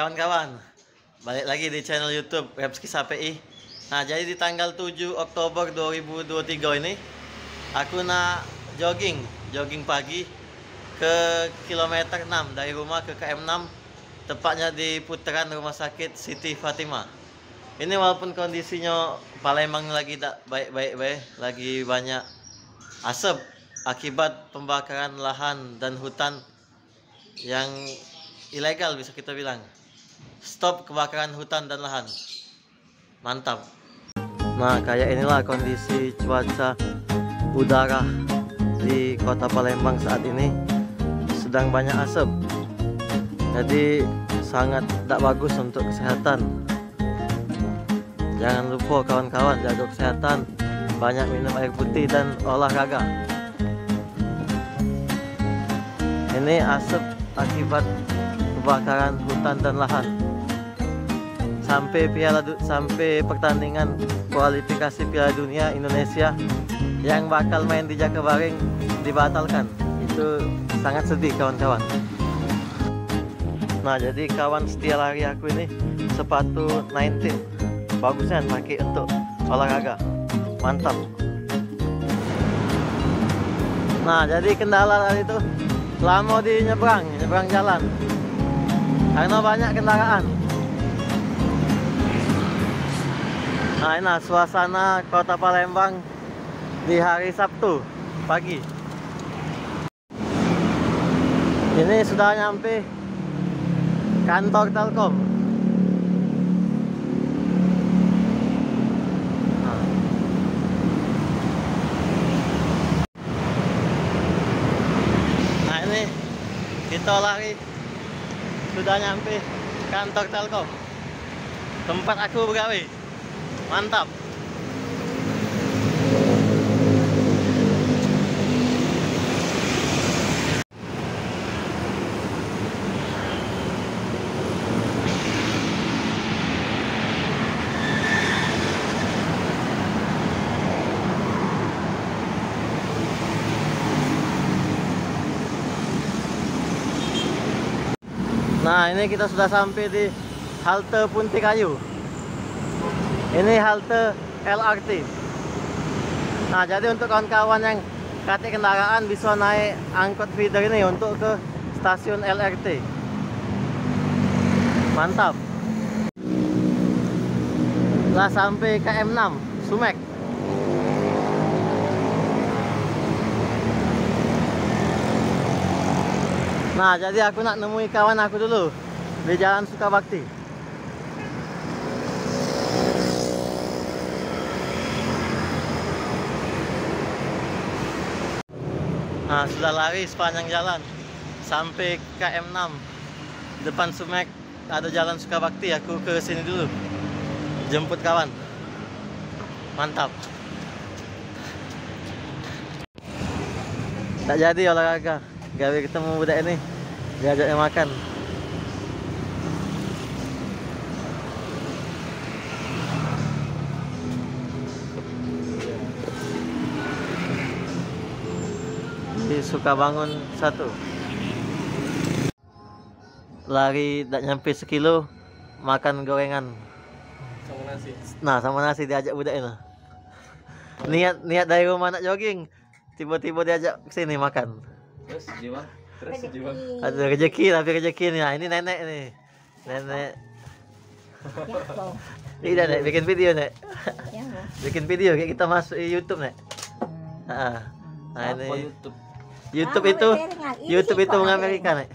kawan-kawan, balik lagi di channel YouTube Webskis HPI. Nah, jadi di tanggal 7 Oktober 2023 ini aku nak jogging pagi ke kilometer 6 dari rumah ke KM6, tepatnya di putaran Rumah Sakit Siti Fatimah. Ini walaupun kondisinya Palembang lagi tak baik-baik, lagi banyak asap akibat pembakaran lahan dan hutan yang ilegal, bisa kita bilang. Stop kebakaran hutan dan lahan. Mantap. Nah, kayak inilah kondisi cuaca udara di kota Palembang saat ini. Sedang banyak asap, jadi sangat tak bagus untuk kesehatan. Jangan lupa kawan-kawan, jaga kesehatan, banyak minum air putih dan olahraga. Ini asap akibat kebakaran hutan dan lahan. Sampai pertandingan kualifikasi Piala Dunia Indonesia yang bakal main di Jakabaring dibatalkan. Itu sangat sedih kawan-kawan. Nah, jadi kawan setia lari aku ini sepatu 19 bagusnya pakai untuk olahraga. Mantap. Nah, jadi kendala tadi itu lama di nyebrang jalan karena banyak kendaraan. Nah, ini suasana kota Palembang di hari Sabtu pagi. Ini sudah nyampe kantor Telkom. Nah, ini kita lari sudah nyampe kantor Telkom, tempat aku begawe. Mantap. Nah, ini kita sudah sampai di halte Puntikayu. Ini halte LRT. Nah, jadi untuk kawan-kawan yang katik kendaraan bisa naik angkot feeder ini untuk ke stasiun LRT. Mantap. Lah sampai KM6 Sumek. Nah, jadi aku nak nemui kawan aku dulu di Jalan Sukabakti. Nah, sudah lari sepanjang jalan sampai KM6 depan Sumek, ada Jalan Sukabakti. Aku ke sini dulu jemput kawan. Mantap. Tak jadi olahraga, gawe ketemu budak ini, diajaknya makan. Di Sukabangun 1. Lari tak nyampe sekilo, makan gorengan sama nasi. Nah, sama nasi diajak budak ini. Niat dari rumah nak jogging, tiba-tiba diajak kesini makan. Terus jiwa, Ada rezeki, tapi rezeki nih. Nah, ini nenek nih. Nenek. Tidak, Nek, bikin video, Nek. Bikin video kayak kita masuk di YouTube, Nek. Nah, ini YouTube itu, YouTube itu mengamerika, Nek.